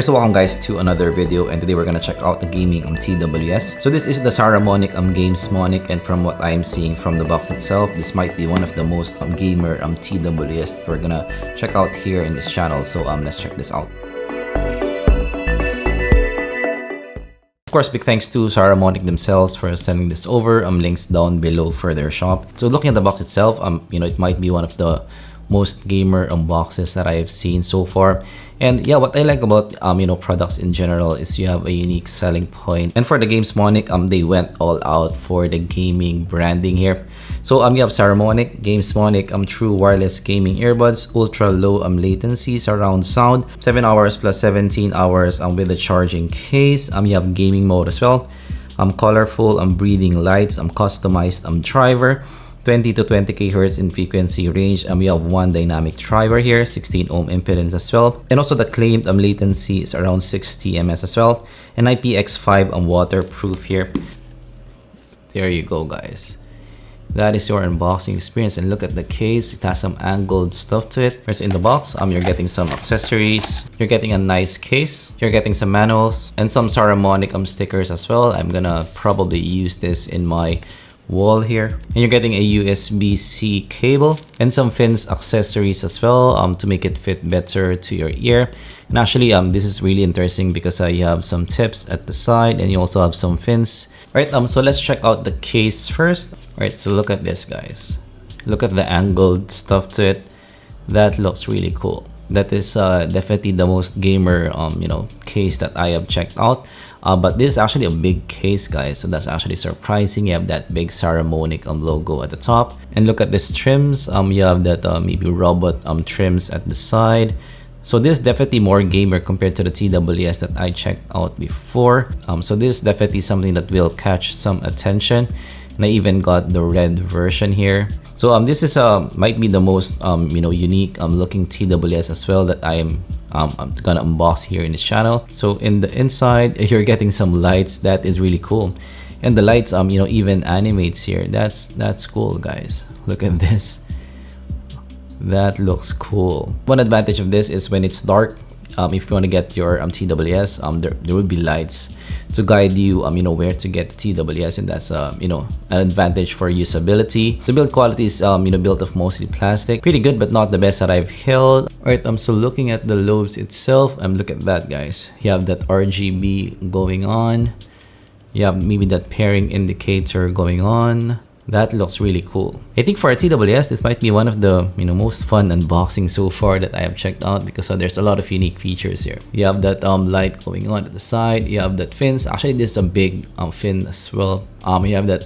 Alright, so welcome guys to another video, and today we're gonna check out the gaming TWS. So this is the Saramonic Gamesmonic, and from what I'm seeing from the box itself, this might be one of the most gamer TWS that we're gonna check out here in this channel. So let's check this out. Of course, big thanks to Saramonic themselves for sending this over. Links down below for their shop. So looking at the box itself, it might be one of the most gamer boxes that I have seen so far. And yeah, what I like about products in general is you have a unique selling point. And for the Gamesmonic, they went all out for the gaming branding here. So you have Saramonic, Gamesmonic, true wireless gaming earbuds, ultra low latency surround sound, 7 hours plus 17 hours with a charging case. You have gaming mode as well. Colorful breathing lights, customized driver. 20 to 20 kHz in frequency range. We have one dynamic driver here, 16 ohm impedance as well. And also the claimed latency is around 60 ms as well. And IPX5 waterproof here. There you go, guys. That is your unboxing experience, and look at the case. It has some angled stuff to it. Whereas in the box, you're getting some accessories. You're getting a nice case. You're getting some manuals and some Saramonic stickers as well. I'm gonna probably use this in my wall here. And you're getting a USB-C cable and some fins accessories as well to make it fit better to your ear. And actually this is really interesting because you have some tips at the side, and you also have some fins. Alright, so let's check out the case first. Alright, so look at this, guys. Look at the angled stuff to it. That looks really cool. That is definitely the most gamer case that I have checked out. But this is actually a big case, guys, so that's actually surprising. You have that big Saramonic logo at the top, and look at this trims. You have that maybe robot trims at the side. So this is definitely more gamer compared to the TWS that I checked out before. So this is definitely something that will catch some attention. And I even got the red version here. So this is might be the most unique looking TWS as well that I'm gonna unbox here in this channel. So in the inside, you're getting some lights. That is really cool, and the lights even animates here. That's cool, guys. Look at this. That looks cool. One advantage of this is when it's dark, if you want to get your TWS, there will be lights to guide you where to get the TWS, and that's an advantage for usability. The build quality is built of mostly plastic. Pretty good, but not the best that I've held. Alright, so looking at the lobes itself, look at that, guys. You have that RGB going on. You have maybe that pairing indicator going on. That looks really cool. I think for a TWS, this might be one of the most fun unboxings so far that I have checked out, because there's a lot of unique features here. You have that light going on at the side. You have that fins. Actually, this is a big fin as well. You have that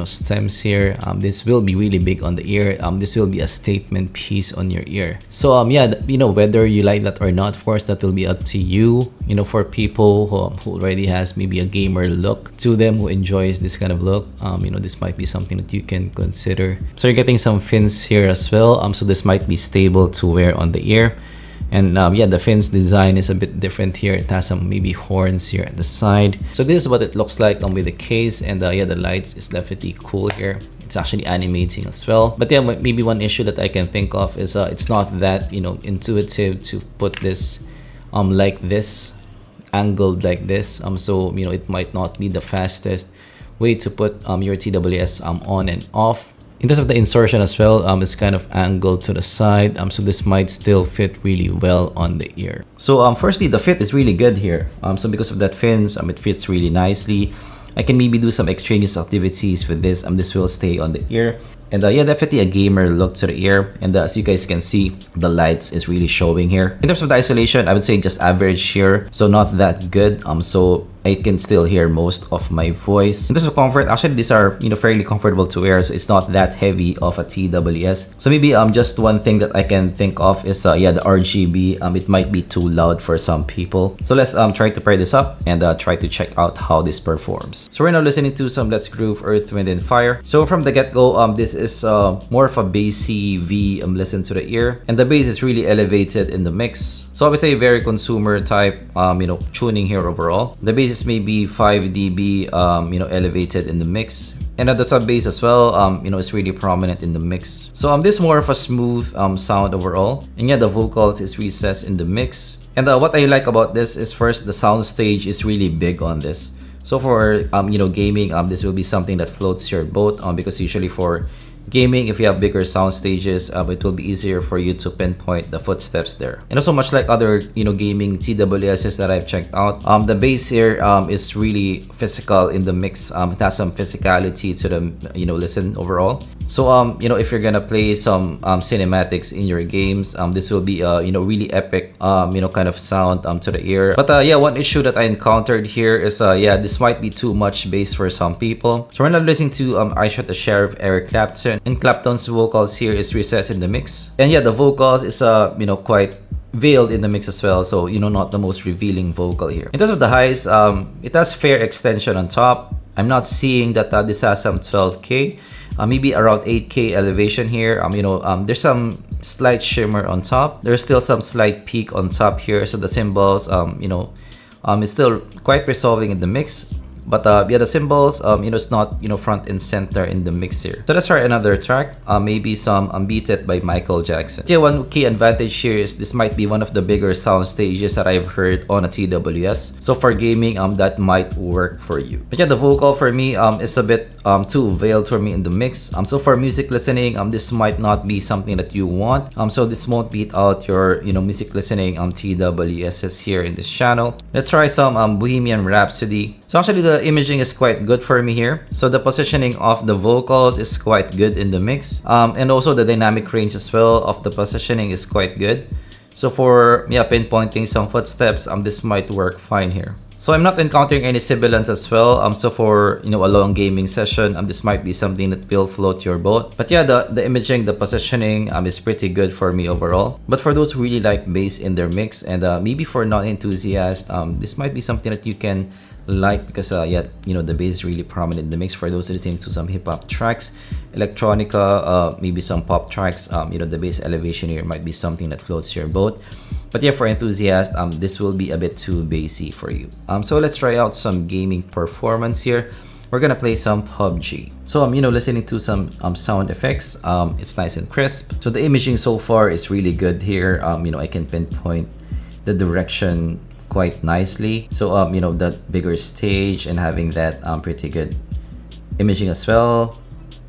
stems here. This will be really big on the ear. This will be a statement piece on your ear. So yeah, whether you like that or not, of course, that will be up to you. For people who already has maybe a gamer look to them, who enjoys this kind of look, this might be something that you can consider. So you're getting some fins here as well. So this might be stable to wear on the ear. And yeah, the fins design is a bit different here. It has some maybe horns here at the side. So this is what it looks like with the case. And yeah, the lights is definitely cool here. It's actually animating as well. But yeah, maybe one issue that I can think of is it's not that intuitive to put this like this, angled like this. So it might not be the fastest way to put your TWS on and off. In terms of the insertion as well, it's kind of angled to the side, so this might still fit really well on the ear. So firstly, the fit is really good here. So because of that fins, it fits really nicely. I can maybe do some extraneous activities with this. This will stay on the ear. And yeah, definitely a gamer look to the ear. And as you guys can see, the lights is really showing here. In terms of the isolation, I would say just average here. So not that good. So I can still hear most of my voice. In terms of comfort, actually these are fairly comfortable to wear, so it's not that heavy of a TWS. So maybe just one thing that I can think of is yeah, the RGB. It might be too loud for some people. So let's try to pair this up and try to check out how this performs. So we're now listening to some Let's Groove, Earth, Wind and Fire. So from the get-go, this is more of a bassy V listen to the ear, and the bass is really elevated in the mix. So I would say very consumer type tuning here overall. The bass is maybe 5 dB elevated in the mix, and at the sub bass as well it's really prominent in the mix. So this is more of a smooth sound overall, and yeah, the vocals is recessed in the mix. And what I like about this is, first, the sound stage is really big on this. So for gaming, this will be something that floats your boat, because usually for gaming, if you have bigger sound stages, it will be easier for you to pinpoint the footsteps there. And also, much like other gaming TWSs that I've checked out, the bass here is really physical in the mix. It has some physicality to the listen overall. So if you're gonna play some cinematics in your games, this will be really epic kind of sound to the ear. But yeah, one issue that I encountered here is yeah, this might be too much bass for some people. So we're not listening to I Shot the Sheriff, Eric Clapton, and Clapton's vocals here is recessed in the mix. And yeah, the vocals is quite veiled in the mix as well, so not the most revealing vocal here. In terms of the highs, it has fair extension on top. I'm not seeing that this has some 12K, maybe around 8K elevation here. There's some slight shimmer on top. There's still some slight peak on top here, so the cymbals is still quite resolving in the mix. But yeah, the cymbals, it's not front and center in the mix here. So let's try another track, maybe some Beat It by Michael Jackson. Yeah, one key advantage here is this might be one of the bigger sound stages that I've heard on a TWS. So for gaming, that might work for you. But yeah, the vocal for me is a bit too veiled for me in the mix. So for music listening, this might not be something that you want. So this won't beat out your music listening TWSs here in this channel. Let's try some Bohemian Rhapsody. So actually, the imaging is quite good for me here. So the positioning of the vocals is quite good in the mix. And also the dynamic range as well of the positioning is quite good. So for pinpointing some footsteps, this might work fine here. So I'm not encountering any sibilance as well. So for a long gaming session, this might be something that will float your boat. But yeah, the imaging, the positioning is pretty good for me overall. But for those who really like bass in their mix, and maybe for non-enthusiasts, this might be something that you can like, because yeah, the bass is really prominent in the mix. For those listening to some hip-hop tracks, electronica, maybe some pop tracks, the bass elevation here might be something that floats your boat. But yeah, for enthusiasts, this will be a bit too bassy for you. So let's try out some gaming performance here. We're gonna play some PUBG. So I'm listening to some sound effects. It's nice and crisp. So the imaging so far is really good here. I can pinpoint the direction quite nicely. So that bigger stage and having that pretty good imaging as well,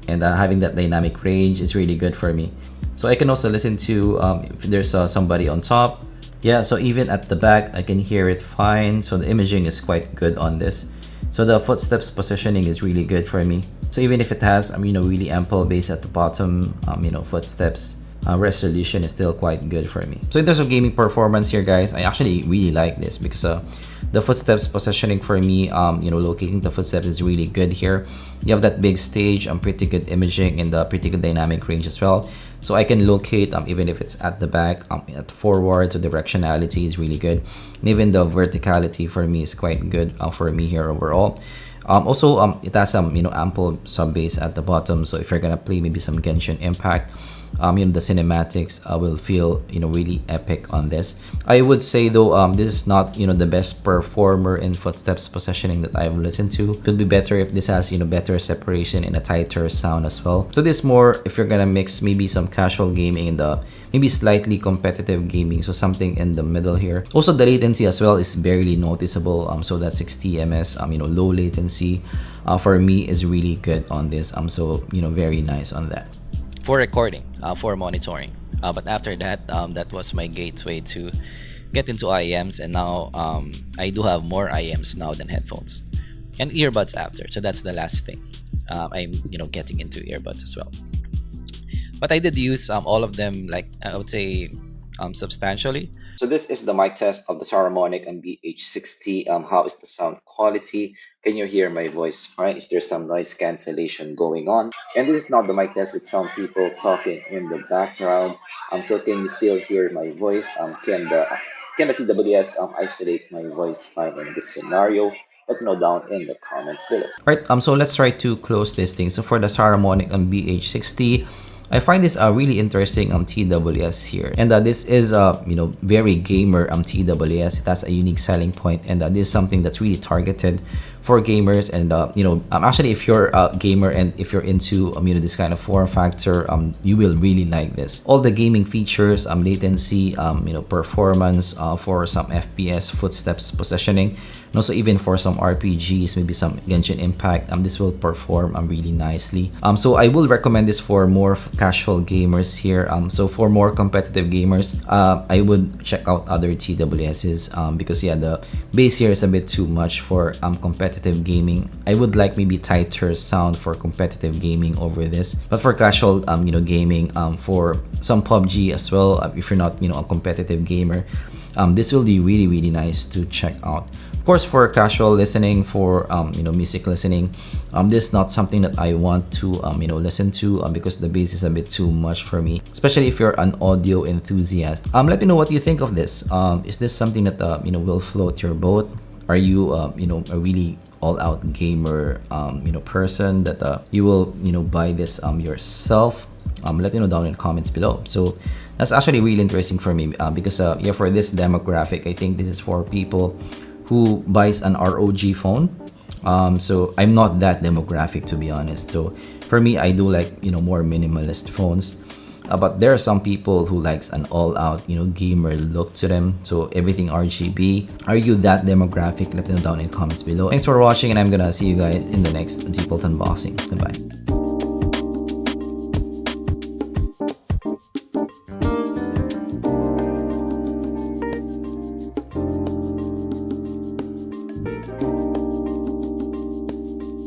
and having that dynamic range is really good for me. So I can also listen to if there's somebody on top. Yeah, so even at the back I can hear it fine. So the imaging is quite good on this. So the footsteps positioning is really good for me. So even if it has really ample bass at the bottom, footsteps resolution is still quite good for me. So in terms of gaming performance here, guys, I actually really like this, because the footsteps positioning for me, locating the footsteps is really good here. You have that big stage, pretty good imaging, and pretty good dynamic range as well. So I can locate even if it's at the back, at forward, so directionality is really good. And even the verticality for me is quite good for me here overall. Also, it has some ample sub bass at the bottom. So if you're gonna play maybe some Genshin Impact, the cinematics will feel really epic on this. I would say though, this is not the best performer in footsteps positioning that I've listened to. It would be better if this has better separation and a tighter sound as well. So this more if you're gonna mix maybe some casual gaming and the maybe slightly competitive gaming, so something in the middle here. Also the latency as well is barely noticeable. So that 60 ms low latency for me is really good on this. So very nice on that. For recording, for monitoring. But after that, that was my gateway to get into IEMs, and now I do have more IEMs now than headphones and earbuds after. So that's the last thing. I'm getting into earbuds as well. But I did use all of them, like I would say substantially. So this is the mic test of the Saramonic and BH60. How is the sound quality? Can you hear my voice fine? Is there some noise cancellation going on? And this is not the mic test with some people talking in the background. So can you still hear my voice? Can the TWS isolate my voice fine in this scenario? Let me know down in the comments below. Alright, so let's try to close this thing. So for the Saramonic and BH60, I find this really interesting TWS here, and this is very gamer TWS. That's a unique selling point, and this is something that's really targeted for gamers. And actually, if you're a gamer and if you're into this kind of form factor, you will really like this. All the gaming features, latency, performance, for some FPS, footsteps positioning, and also even for some RPGs, maybe some Genshin Impact, this will perform really nicely. So I will recommend this for more casual gamers here. So for more competitive gamers, I would check out other TWSs, because yeah, the bass here is a bit too much for competitive gaming. I would like maybe tighter sound for competitive gaming over this, but for casual gaming, for some PUBG as well, if you're not a competitive gamer, this will be really nice to check out. Of course, for casual listening, for music listening, this is not something that I want to listen to, because the bass is a bit too much for me, especially if you're an audio enthusiast. Let me know what you think of this. Is this something that will float your boat? Are you a really all-out gamer person that you will buy this yourself? Let me know down in the comments below. So that's actually really interesting for me, because yeah, for this demographic, I think this is for people who buys an ROG phone. So I'm not that demographic, to be honest. So for me, I do like more minimalist phones. But there are some people who likes an all-out gamer look to them, so everything RGB. Are you that demographic? Let me know down in the comments below. Thanks for watching, and I'm gonna see you guys in the next zpolt unboxing. Goodbye.